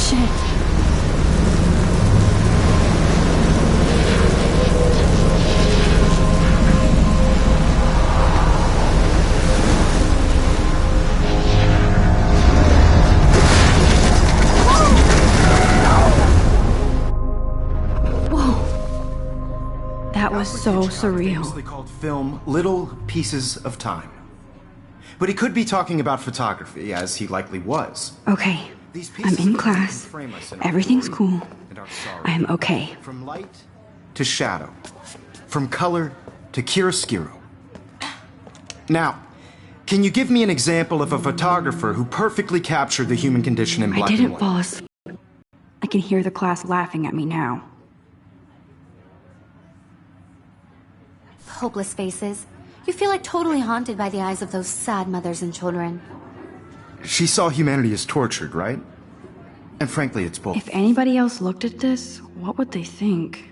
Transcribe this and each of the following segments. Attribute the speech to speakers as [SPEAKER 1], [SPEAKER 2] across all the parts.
[SPEAKER 1] Shit. That was so surreal.
[SPEAKER 2] Famously called film Little Pieces of Time. But he could be talking about photography, as he likely was.
[SPEAKER 1] Okay, I'm in class. Everything's cool. I'm okay.
[SPEAKER 2] From light to shadow. From color to chiaroscuro. Now, can you give me an example of a photographer who perfectly captured the human condition in black and white?
[SPEAKER 1] I didn't fall asleep. I can hear the class laughing at me now.
[SPEAKER 3] Hopeless faces. You feel like totally haunted by the eyes of those sad mothers and children.
[SPEAKER 2] She saw humanity as tortured, right? And frankly, it's both.
[SPEAKER 1] If anybody else looked at this, what would they think?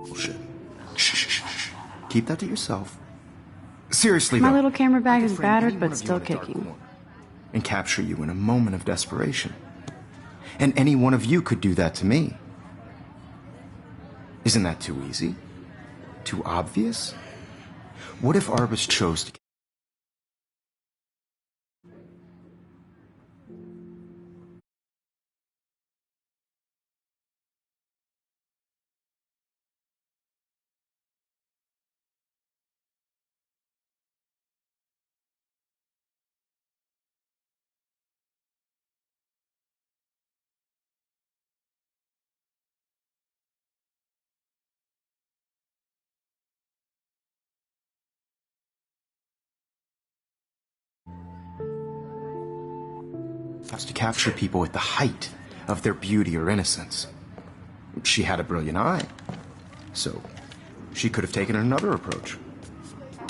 [SPEAKER 2] Bullshit. Shh. Keep that to yourself. Seriously,
[SPEAKER 1] My
[SPEAKER 2] though,
[SPEAKER 1] little camera bag
[SPEAKER 2] I could
[SPEAKER 1] is
[SPEAKER 2] frame
[SPEAKER 1] battered,
[SPEAKER 2] any
[SPEAKER 1] but
[SPEAKER 2] one of you
[SPEAKER 1] still
[SPEAKER 2] in a dark
[SPEAKER 1] kicking.
[SPEAKER 2] corner and capture you in a moment of desperation. And any one of you could do that to me. Isn't that too easy? Too obvious? What if Arbus chose to... to capture people at the height of their beauty or innocence. She had a brilliant eye, so she could have taken another approach.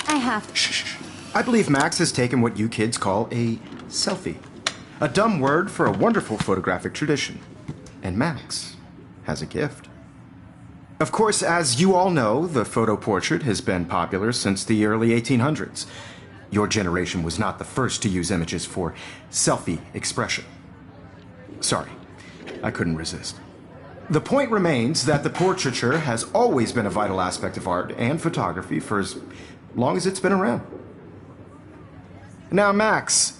[SPEAKER 3] I have...
[SPEAKER 2] Shh. I believe Max has taken what you kids call a selfie. A dumb word for a wonderful photographic tradition. And Max has a gift. Of course, as you all know, the photo portrait has been popular since the early 1800s. Your generation was not the first to use images for selfie expression. Sorry, I couldn't resist. The point remains that the portraiture has always been a vital aspect of art and photography for as long as it's been around. Now, Max,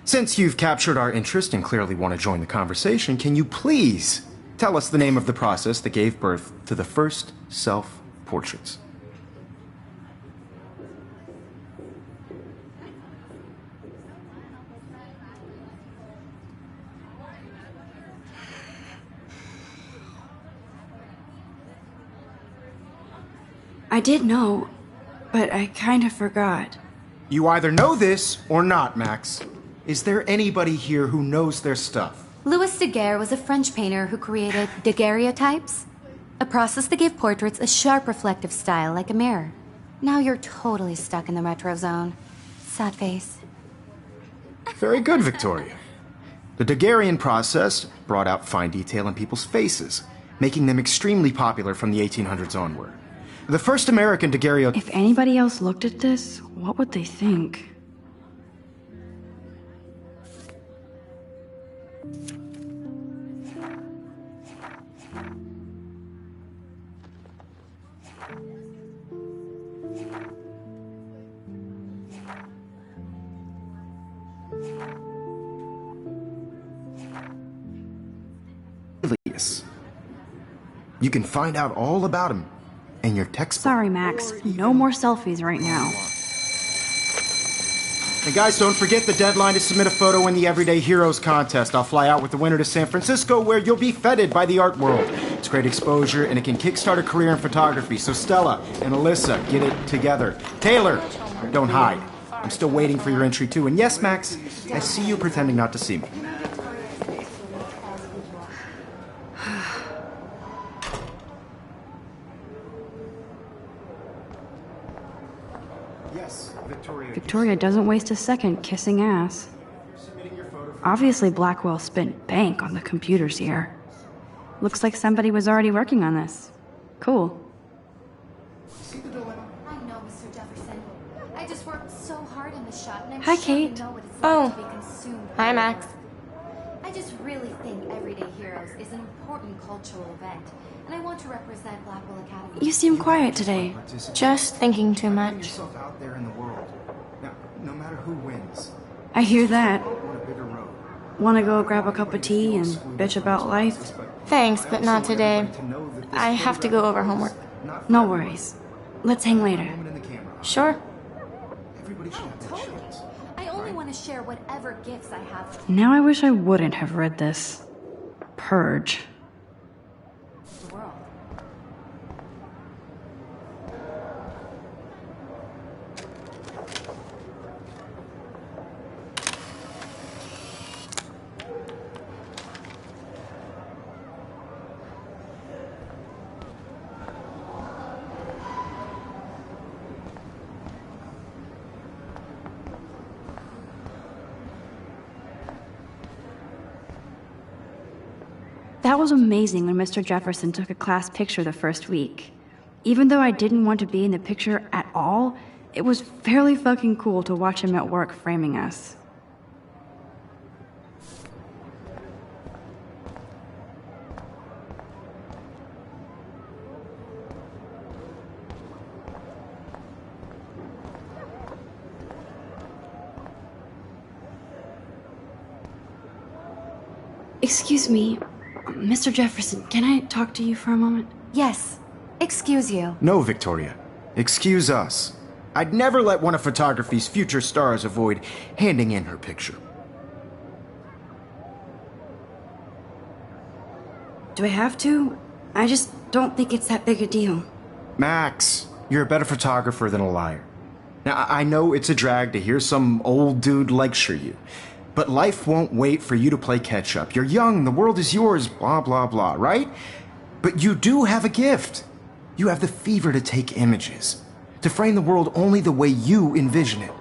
[SPEAKER 2] since you've captured our interest and clearly want to join the conversation, can you please tell us the name of the process that gave birth to the first self-portraits?
[SPEAKER 1] I did know, but I kind of forgot.
[SPEAKER 2] You either know this or not, Max. Is there anybody here who knows their stuff?
[SPEAKER 3] Louis Daguerre was a French painter who created daguerreotypes, a process that gave portraits a sharp reflective style like a mirror. Now you're totally stuck in the retro zone. Sad face.
[SPEAKER 2] Very good, Victoria. The Daguerrean process brought out fine detail in people's faces, making them extremely popular from the 1800s onward. The first American daguerreotype...
[SPEAKER 1] If anybody else looked at this, what would they think?
[SPEAKER 2] You can find out all about him in your textbook.
[SPEAKER 1] Sorry, Max. No more selfies right now.
[SPEAKER 2] And guys, don't forget the deadline to submit a photo in the Everyday Heroes contest. I'll fly out with the winner to San Francisco, where you'll be feted by the art world. It's great exposure, and it can kickstart a career in photography. So Stella and Alyssa, get it together. Taylor, don't hide. I'm still waiting for your entry, too. And yes, Max, I see you pretending not to see me.
[SPEAKER 1] Victoria doesn't waste a second kissing ass. Obviously, Blackwell spent bank on the computers here. Looks like somebody was already working on this. Cool.
[SPEAKER 3] I know, Mr. Jefferson. I just worked so hard in this shot, and I'm
[SPEAKER 1] Hi,
[SPEAKER 3] sure
[SPEAKER 1] Kate.
[SPEAKER 3] you know what it's
[SPEAKER 4] Oh.
[SPEAKER 3] like to be consumed.
[SPEAKER 4] Hi, Max.
[SPEAKER 3] I just really think Everyday Heroes is an important cultural event, and I want to represent Blackwell Academy.
[SPEAKER 1] You seem quiet today.
[SPEAKER 4] Just thinking too
[SPEAKER 2] Put
[SPEAKER 4] much.
[SPEAKER 2] yourself out there in the world. Now, no matter who wins,
[SPEAKER 1] I hear that.
[SPEAKER 2] on a bigger road.
[SPEAKER 1] Wanna go grab a cup of tea and bitch about life?
[SPEAKER 4] Thanks, but not today. I have to go over homework.
[SPEAKER 1] No worries. Let's hang later.
[SPEAKER 2] In the camera.
[SPEAKER 4] Sure.
[SPEAKER 2] Everybody should have their chance.
[SPEAKER 3] I only want to share whatever gifts I have.
[SPEAKER 1] Now I wish I wouldn't have read this. Purge.
[SPEAKER 3] The world.
[SPEAKER 1] That was amazing when Mr. Jefferson took a class picture the first week. Even though I didn't want to be in the picture at all, it was fairly fucking cool to watch him at work framing us. Excuse me, Mr. Jefferson, can I talk to you for a moment?
[SPEAKER 3] Yes. Excuse you.
[SPEAKER 2] No, Victoria. Excuse us. I'd never let one of photography's future stars avoid handing in her picture.
[SPEAKER 1] Do I have to? I just don't think it's that big a deal.
[SPEAKER 2] Max, you're a better photographer than a liar. Now, I know it's a drag to hear some old dude lecture you, but life won't wait for you to play catch up. You're young, the world is yours, blah, blah, blah, right? But you do have a gift. You have the fever to take images, to frame the world only the way you envision it.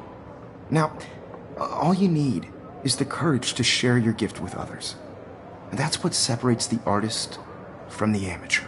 [SPEAKER 2] Now, all you need is the courage to share your gift with others. And that's what separates the artist from the amateur.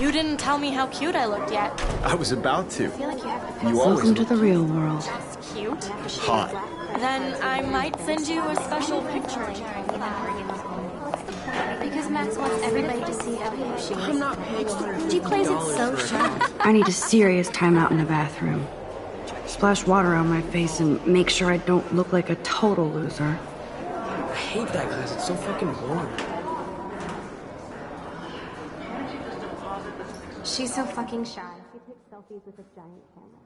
[SPEAKER 4] You didn't tell me how cute I looked yet.
[SPEAKER 5] I was about to.
[SPEAKER 4] I feel like you have to
[SPEAKER 5] You always
[SPEAKER 1] Welcome to
[SPEAKER 5] look
[SPEAKER 1] the real world.
[SPEAKER 4] That's cute.
[SPEAKER 5] hot.
[SPEAKER 4] Then I might send you a special picture.
[SPEAKER 3] Because Max wants everybody to see how cute she is.
[SPEAKER 4] I'm not paying
[SPEAKER 3] She plays it so sharp.
[SPEAKER 1] I need a serious timeout in the bathroom. Splash water on my face and make sure I don't look like a total loser.
[SPEAKER 6] I hate that class. It's so fucking boring.
[SPEAKER 3] She's so fucking shy. She takes selfies with a giant camera.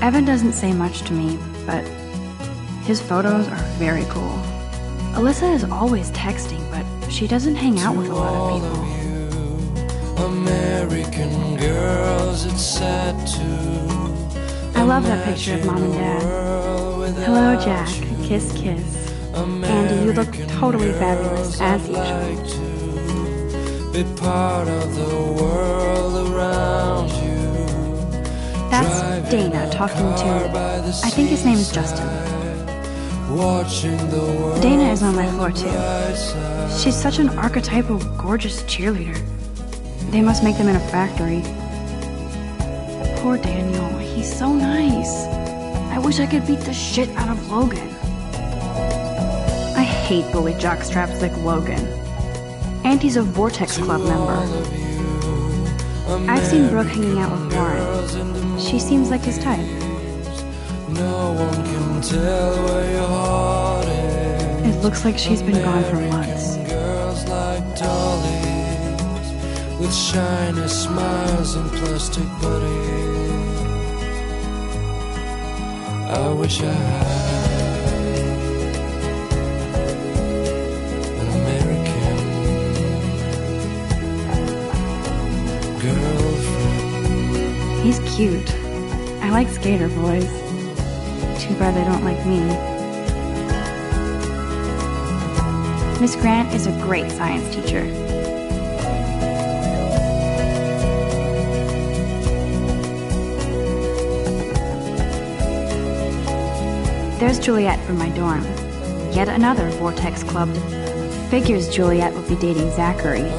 [SPEAKER 1] Evan doesn't say much to me, but his photos are very cool. Alyssa is always texting, but she doesn't hang out with a lot of people.
[SPEAKER 7] American girls, it's sad to
[SPEAKER 1] I love that picture of Mom and Dad. Hello, Jack. Kiss, kiss. Andy, you look totally fabulous, as usual.
[SPEAKER 7] be part of the world around you.
[SPEAKER 1] That's Dana talking to, I think his name is Justin.
[SPEAKER 7] Watching the world
[SPEAKER 1] Dana is on my floor too. She's such an archetypal, gorgeous cheerleader. They must make them in a factory. Poor Daniel, he's so nice. I wish I could beat the shit out of Logan. I hate bully jockstraps like Logan. Auntie's a Vortex Club member. I've seen Brooke hanging out with Warren. She seems like his type.
[SPEAKER 7] No one can tell where your heart is.
[SPEAKER 1] It Looks like she's been gone for months.
[SPEAKER 7] Girls like dollies with shiny smiles and plastic bodies. I wish I had an American girlfriend.
[SPEAKER 1] He's cute. I like skater boys. Too bad they don't like me. Miss Grant is a great science teacher. There's Juliet from my dorm. Yet another Vortex Club. Figures Juliet would be dating Zachary.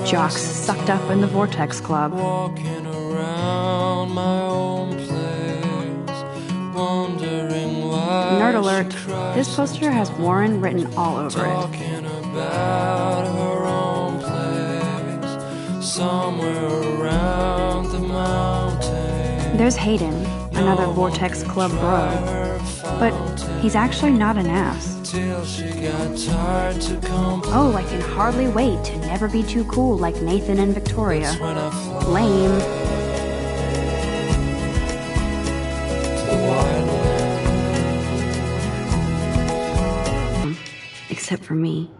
[SPEAKER 1] Jocks sucked up in the Vortex Club.
[SPEAKER 7] Walking around my own place, wondering why.
[SPEAKER 1] Nerd alert, this poster has Warren written all over it.
[SPEAKER 7] Talking about her own place, somewhere around the mountain.
[SPEAKER 1] There's Hayden, another Vortex Club bro. But he's actually not an ass.
[SPEAKER 7] Till she got tired to come.
[SPEAKER 1] Oh, I can hardly wait to never be too cool like Nathan and Victoria.
[SPEAKER 7] When I fly
[SPEAKER 1] Lame.
[SPEAKER 7] to the wildland.
[SPEAKER 1] Except for me.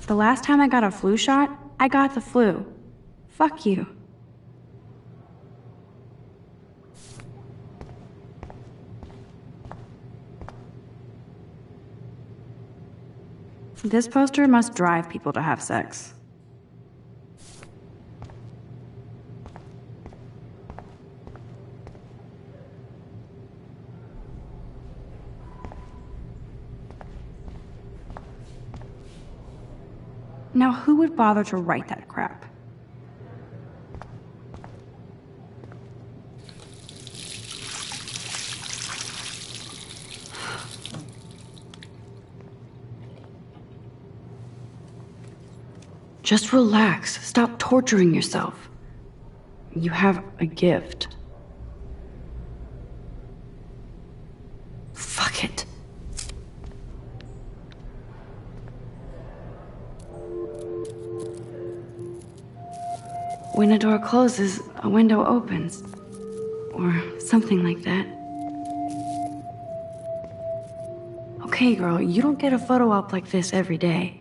[SPEAKER 1] The last time I got a flu shot, I got the flu. Fuck you. This poster must drive people to have sex. Now, who would bother to write that crap? Just relax. Stop torturing yourself. You have a gift. Fuck it. When a door closes, a window opens. Or something like that. Okay, girl, you don't get a photo op like this every day.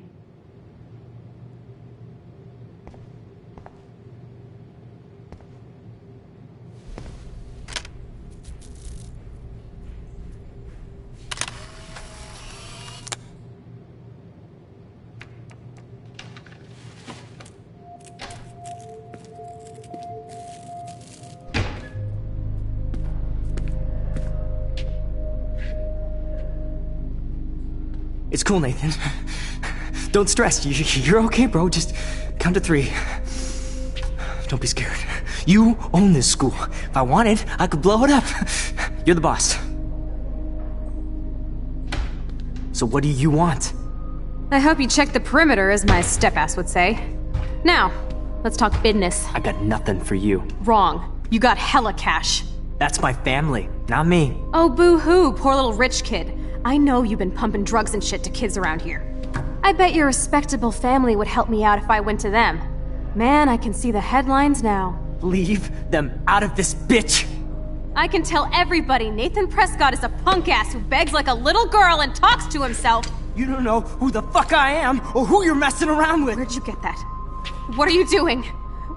[SPEAKER 6] It's cool, Nathan. Don't stress. You're okay, bro. Just count to 3. Don't be scared. You own this school. If I wanted, I could blow it up. You're the boss. So what do you want?
[SPEAKER 5] I hope you checked the perimeter, as my step-ass would say. Now, let's talk business.
[SPEAKER 6] I got nothing for you.
[SPEAKER 5] Wrong. You got hella cash.
[SPEAKER 6] That's my family, not me.
[SPEAKER 5] Oh, boo-hoo, poor little rich kid. I know you've been pumping drugs and shit to kids around here. I bet your respectable family would help me out if I went to them. Man, I can see the headlines now.
[SPEAKER 6] Leave them out of this bitch!
[SPEAKER 5] I can tell everybody Nathan Prescott is a punk ass who begs like a little girl and talks to himself.
[SPEAKER 6] You don't know who the fuck I am or who you're messing around with.
[SPEAKER 5] Where'd you get that? What are you doing?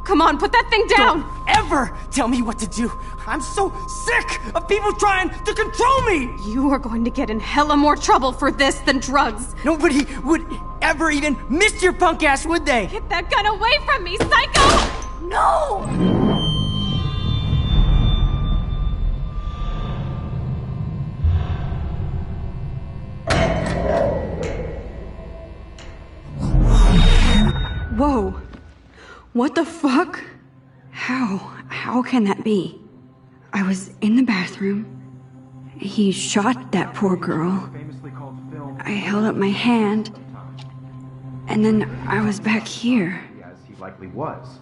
[SPEAKER 5] Come on, put that thing down!
[SPEAKER 6] Don't ever tell me what to do! I'm so sick of people trying to control me!
[SPEAKER 5] You are going to get in hella more trouble for this than drugs.
[SPEAKER 6] Nobody would ever even miss your punk ass, would they?
[SPEAKER 5] Get that gun away from me, psycho!
[SPEAKER 6] No!
[SPEAKER 1] Whoa. What the fuck? How can that be? I was in the bathroom. He shot that poor girl. I held up my hand, And then I was back here.
[SPEAKER 2] As he likely was.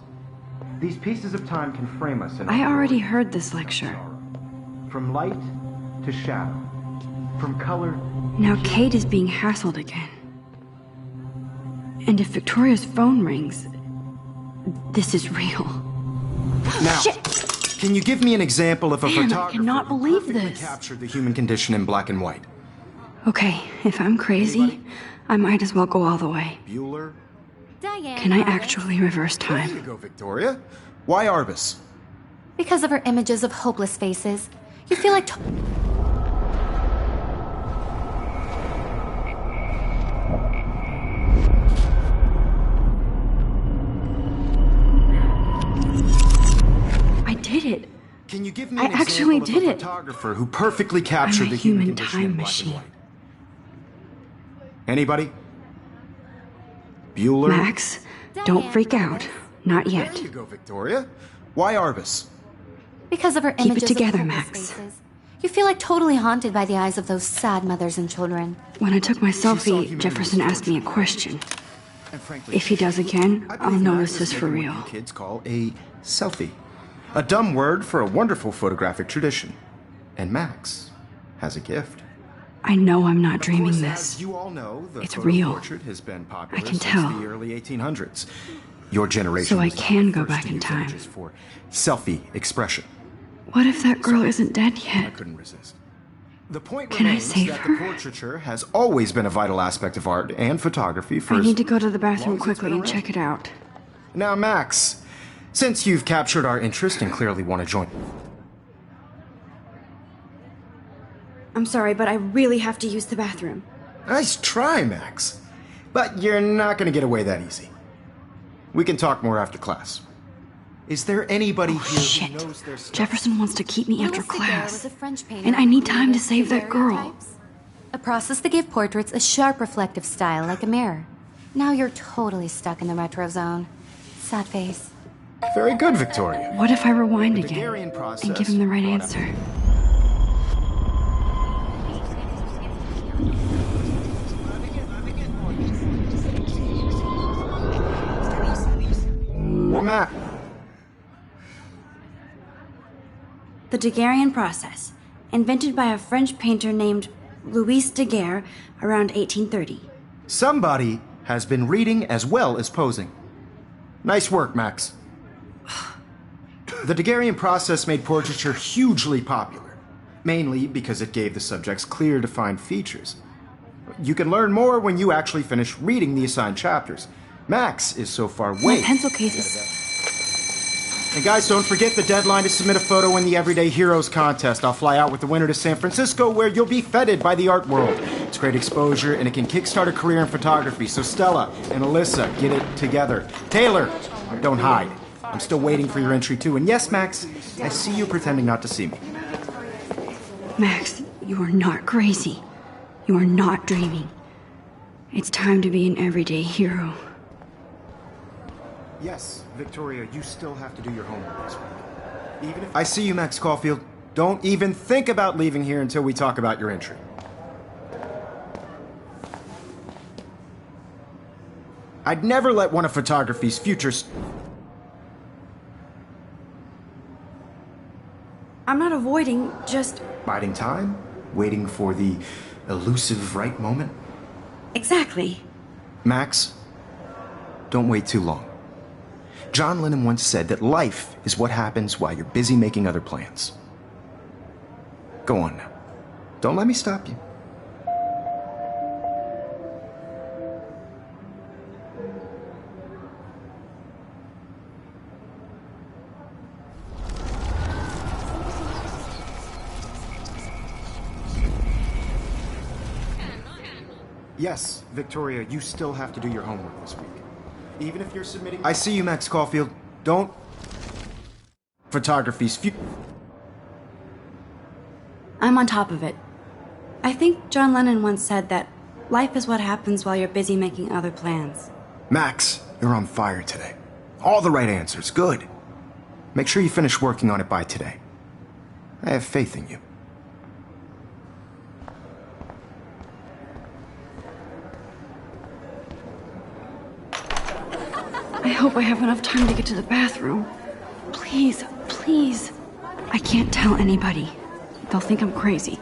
[SPEAKER 2] These pieces of time can frame us in
[SPEAKER 1] I
[SPEAKER 2] our
[SPEAKER 1] already
[SPEAKER 2] glory
[SPEAKER 1] heard this lecture.
[SPEAKER 2] From light to shadow. From color.
[SPEAKER 1] Now Kate is being hassled again. And if Victoria's phone rings, this is real.
[SPEAKER 2] Now,
[SPEAKER 1] Shit!
[SPEAKER 2] Can you give me an example of a
[SPEAKER 1] Man, I
[SPEAKER 2] photographer
[SPEAKER 1] cannot
[SPEAKER 2] who
[SPEAKER 1] believe
[SPEAKER 2] perfectly
[SPEAKER 1] this.
[SPEAKER 2] captured the human condition in black and white?
[SPEAKER 1] Okay, if I'm crazy, I might as well go all the way.
[SPEAKER 2] Bueller?
[SPEAKER 3] Diane.
[SPEAKER 1] Can I
[SPEAKER 3] Arbus.
[SPEAKER 1] actually reverse
[SPEAKER 2] There you
[SPEAKER 1] time?
[SPEAKER 2] go, Victoria. Why Arbus?
[SPEAKER 3] Because of her images of hopeless faces, you feel like.
[SPEAKER 1] I did it.
[SPEAKER 2] Can you give me
[SPEAKER 1] I
[SPEAKER 2] an
[SPEAKER 1] actually
[SPEAKER 2] example
[SPEAKER 1] did
[SPEAKER 2] of a
[SPEAKER 1] it.
[SPEAKER 2] photographer who perfectly captured the human
[SPEAKER 1] human
[SPEAKER 2] condition
[SPEAKER 1] time
[SPEAKER 2] in black
[SPEAKER 1] machine.
[SPEAKER 2] and white? Anybody? Bueller?
[SPEAKER 1] Max, don't
[SPEAKER 3] Diane
[SPEAKER 1] freak
[SPEAKER 3] Arbus.
[SPEAKER 1] out. Not
[SPEAKER 2] There
[SPEAKER 1] yet.
[SPEAKER 2] you go, Victoria. Why Arbus?
[SPEAKER 3] Because of her
[SPEAKER 1] Keep it
[SPEAKER 3] images
[SPEAKER 1] together,
[SPEAKER 3] of hopeless
[SPEAKER 1] Max.
[SPEAKER 3] faces, you feel like totally haunted by the eyes of those sad mothers and children.
[SPEAKER 1] When I took my
[SPEAKER 2] saw
[SPEAKER 1] selfie,
[SPEAKER 2] humanity
[SPEAKER 1] Jefferson
[SPEAKER 2] as
[SPEAKER 1] asked me a
[SPEAKER 2] torture.
[SPEAKER 1] question.
[SPEAKER 2] And frankly,
[SPEAKER 1] If he does again,
[SPEAKER 2] I
[SPEAKER 1] I'll
[SPEAKER 2] believe
[SPEAKER 1] know
[SPEAKER 2] Max
[SPEAKER 1] this
[SPEAKER 2] has
[SPEAKER 1] is for
[SPEAKER 2] taken
[SPEAKER 1] real.
[SPEAKER 2] what you kids call a selfie. A dumb word for a wonderful photographic tradition. And Max has a gift.
[SPEAKER 1] I know I'm not
[SPEAKER 2] Of
[SPEAKER 1] dreaming
[SPEAKER 2] course,
[SPEAKER 1] this.
[SPEAKER 2] as you all know, the
[SPEAKER 1] It's
[SPEAKER 2] photo
[SPEAKER 1] real.
[SPEAKER 2] portrait has been popular
[SPEAKER 1] I can
[SPEAKER 2] since
[SPEAKER 1] tell.
[SPEAKER 2] the early 1800s. Your generation
[SPEAKER 1] So I
[SPEAKER 2] was not
[SPEAKER 1] can
[SPEAKER 2] the
[SPEAKER 1] go
[SPEAKER 2] first
[SPEAKER 1] back
[SPEAKER 2] to
[SPEAKER 1] in
[SPEAKER 2] use
[SPEAKER 1] time.
[SPEAKER 2] images for selfie expression.
[SPEAKER 1] What if that girl isn't dead
[SPEAKER 2] I
[SPEAKER 1] yet?
[SPEAKER 2] couldn't resist. The point
[SPEAKER 1] Can I
[SPEAKER 2] remains
[SPEAKER 1] save
[SPEAKER 2] that
[SPEAKER 1] her?
[SPEAKER 2] the portraiture has always been a vital aspect of art and photography for
[SPEAKER 1] I
[SPEAKER 2] as
[SPEAKER 1] need to go to the
[SPEAKER 2] long
[SPEAKER 1] bathroom
[SPEAKER 2] as it's
[SPEAKER 1] quickly
[SPEAKER 2] been
[SPEAKER 1] and
[SPEAKER 2] around.
[SPEAKER 1] check it out.
[SPEAKER 2] Now, Max, since you've captured our interest and clearly want to join...
[SPEAKER 1] I'm sorry, but I really have to use the bathroom.
[SPEAKER 2] Nice try, Max. But you're not going to get away that easy. We can talk more after class. Is there anybody here
[SPEAKER 1] Shit.
[SPEAKER 2] who knows their stuff?
[SPEAKER 1] Jefferson wants to keep me after
[SPEAKER 3] Louis Daguerre was
[SPEAKER 1] class.
[SPEAKER 3] a French painter
[SPEAKER 1] And I
[SPEAKER 3] who
[SPEAKER 1] need time to
[SPEAKER 3] created
[SPEAKER 1] save that girl.
[SPEAKER 3] daguerreotypes, a process that gave portraits a sharp reflective style like a mirror. Now you're totally stuck in the retro zone. Sad face.
[SPEAKER 2] Very good, Victoria.
[SPEAKER 1] What if I rewind
[SPEAKER 2] The
[SPEAKER 1] again
[SPEAKER 2] Daguerrean process
[SPEAKER 1] and give him the right
[SPEAKER 2] brought
[SPEAKER 1] answer?
[SPEAKER 2] Matt,
[SPEAKER 1] The Daguerrean process, invented by a French painter named Louis Daguerre around 1830.
[SPEAKER 2] somebody has been reading as well as posing. Nice work, Max. The Daguerrean process made portraiture hugely popular, mainly because it gave the subjects clear, defined features. You can learn more when you actually finish reading the assigned chapters. Max is so far
[SPEAKER 1] My
[SPEAKER 2] way.
[SPEAKER 1] pencil case is...
[SPEAKER 2] And guys, don't forget the deadline to submit a photo in the Everyday Heroes contest. I'll fly out with the winner to San Francisco, where you'll be feted by the art world. It's great exposure, and it can kickstart a career in photography. So Stella and Alyssa, get it together. Taylor, don't hide. I'm still waiting for your entry, too. And yes, Max, I see you pretending not to see me.
[SPEAKER 1] Max, you are not crazy. You are not dreaming. It's time to be an everyday hero.
[SPEAKER 2] Yes, Victoria, you still have to do your homework this week. Even if I see you, Max Caulfield. Don't even think about leaving here until we talk about your entry. I'd never let one of photography's futures...
[SPEAKER 1] I'm not avoiding, just...
[SPEAKER 2] Biding time? Waiting for the elusive right moment?
[SPEAKER 1] Exactly.
[SPEAKER 2] Max, don't wait too long. John Lennon once said that life is what happens while you're busy making other plans. Go on now. Don't let me stop you. Yes, Victoria, you still have to do your homework this week. Even if you're submitting... I see you, Max Caulfield. Don't... Photography's
[SPEAKER 1] I'm on top of it. I think John Lennon once said that life is what happens while you're busy making other plans.
[SPEAKER 2] Max, you're on fire today. All the right answers. Good. Make sure you finish working on it by today. I have faith in you.
[SPEAKER 1] I hope I have enough time to get to the bathroom. Please, please. I can't tell anybody. They'll think I'm crazy.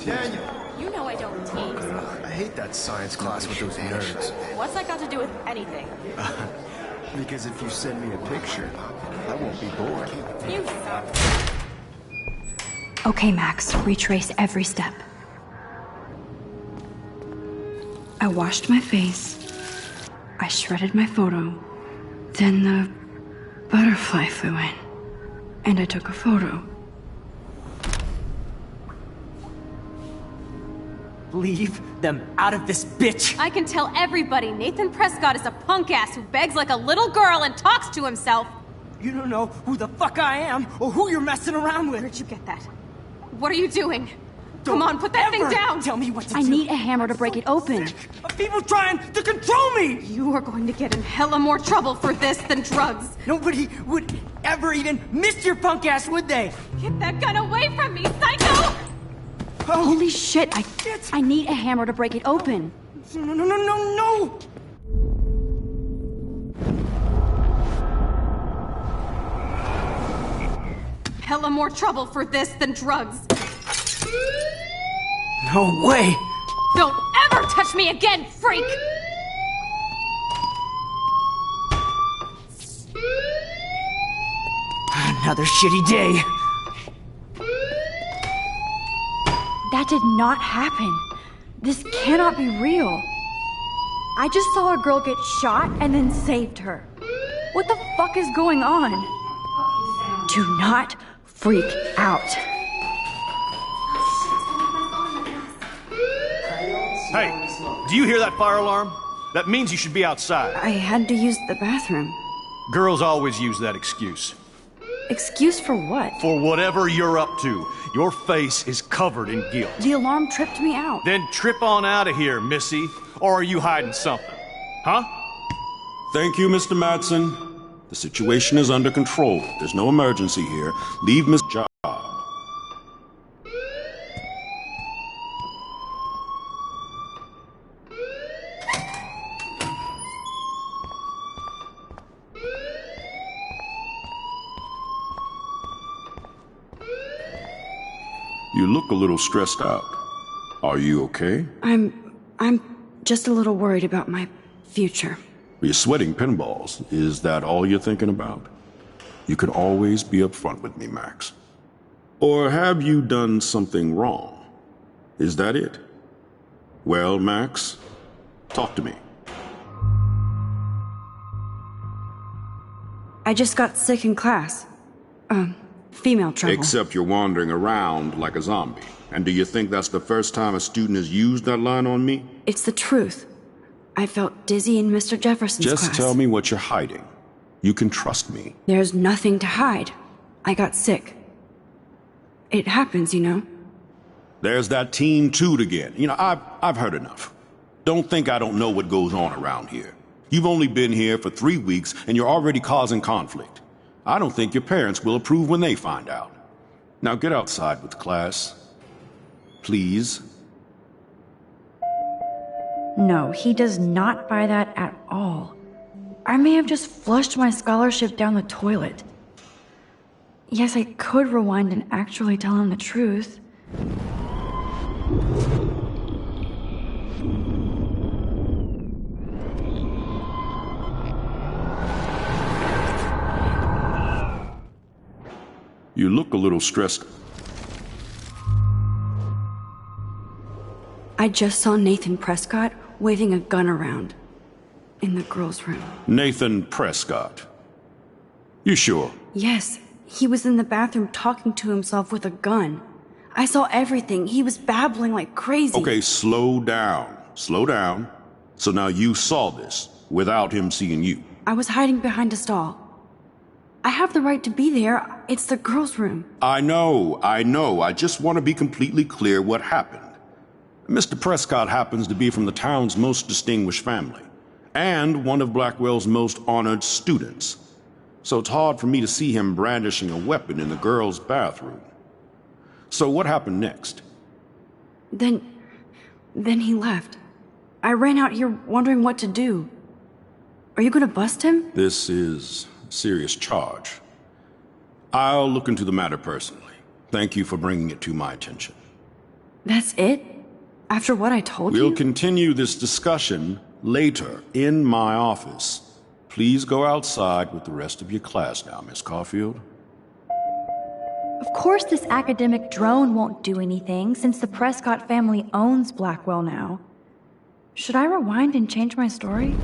[SPEAKER 2] Daniel!
[SPEAKER 8] You know I don't tease.
[SPEAKER 2] I hate that science class with those nerds.
[SPEAKER 8] What's that got to do with anything?
[SPEAKER 2] Because if you send me a picture, I won't be bored.
[SPEAKER 8] You suck.
[SPEAKER 1] Okay, Max, retrace every step. I washed my face. I shredded my photo. Then the butterfly flew in. And I took a photo.
[SPEAKER 6] Leave them out of this bitch!
[SPEAKER 5] I can tell everybody Nathan Prescott is a punk ass who begs like a little girl and talks to himself.
[SPEAKER 6] You don't know who the fuck I am or who you're messing around with.
[SPEAKER 5] Where'd you get that? What are you doing? Come on, put that thing down!
[SPEAKER 6] Tell me what to do.
[SPEAKER 1] I need a hammer to break it open.
[SPEAKER 6] Of people trying to control me!
[SPEAKER 5] You are going to get in hella more trouble for this than drugs.
[SPEAKER 6] Nobody would ever even miss your punk ass, would they?
[SPEAKER 5] Get that gun away from me, psycho!
[SPEAKER 1] Holy shit, I need a hammer to break it open.
[SPEAKER 6] No!
[SPEAKER 5] Hella more trouble for this than drugs.
[SPEAKER 6] No way!
[SPEAKER 5] Don't ever touch me again, freak!
[SPEAKER 6] Another shitty day.
[SPEAKER 1] That did not happen. This cannot be real. I just saw a girl get shot and then saved her. What the fuck is going on? Do not freak out.
[SPEAKER 9] Hey, do you hear that fire alarm? That means you should be outside.
[SPEAKER 1] I had to use the bathroom.
[SPEAKER 9] Girls always use that excuse.
[SPEAKER 1] Excuse for what?
[SPEAKER 9] For whatever you're up to. Your face is covered in guilt.
[SPEAKER 1] The alarm tripped me out.
[SPEAKER 9] Then trip on out of here, Missy. Or are you hiding something? Huh?
[SPEAKER 10] Thank you, Mr. Madsen. The situation is under control. There's no emergency here. Leave Miss Job. You look a little stressed out. Are you okay?
[SPEAKER 1] I'm just a little worried about my future.
[SPEAKER 10] You're sweating pinballs. Is that all you're thinking about? You can always be upfront with me, Max. Or have you done something wrong? Is that it? Well, Max, talk to me.
[SPEAKER 1] I just got sick in class. Female trouble.
[SPEAKER 10] Except you're wandering around like a zombie. And do you think that's the first time a student has used that line on me?
[SPEAKER 1] It's the truth. I felt dizzy in Mr. Jefferson's class.
[SPEAKER 10] Just tell me what you're hiding. You can trust me.
[SPEAKER 1] There's nothing to hide. I got sick. It happens, you know.
[SPEAKER 10] There's that teen toot again. You know, I've heard enough. Don't think I don't know what goes on around here. You've only been here for 3 weeks and you're already causing conflict. I don't think your parents will approve when they find out. Now get outside with class. Please.
[SPEAKER 1] No, he does not buy that at all. I may have just flushed my scholarship down the toilet. Yes, I could rewind and actually tell him the truth.
[SPEAKER 10] You look a little stressed.
[SPEAKER 1] I just saw Nathan Prescott waving a gun around in the girls' room.
[SPEAKER 10] Nathan Prescott. You sure?
[SPEAKER 1] Yes, he was in the bathroom talking to himself with a gun. I saw everything. He was babbling like crazy.
[SPEAKER 10] Okay, slow down. Slow down. So now you saw this without him seeing you.
[SPEAKER 1] I was hiding behind a stall. I have the right to be there. It's the girls' room.
[SPEAKER 10] I know. I just want to be completely clear what happened. Mr. Prescott happens to be from the town's most distinguished family, and one of Blackwell's most honored students. So it's hard for me to see him brandishing a weapon in the girls' bathroom. So what happened next?
[SPEAKER 1] Then, Then he left. I ran out here wondering what to do. Are you gonna bust him?
[SPEAKER 10] This is a serious charge. I'll look into the matter personally. Thank you for bringing it to my attention.
[SPEAKER 1] That's it? After what I told you?
[SPEAKER 10] We'll continue this discussion later in my office. Please go outside with the rest of your class now, Miss Caulfield.
[SPEAKER 11] Of course this academic drone won't do anything, since the Prescott family owns Blackwell now. Should I rewind and change my story?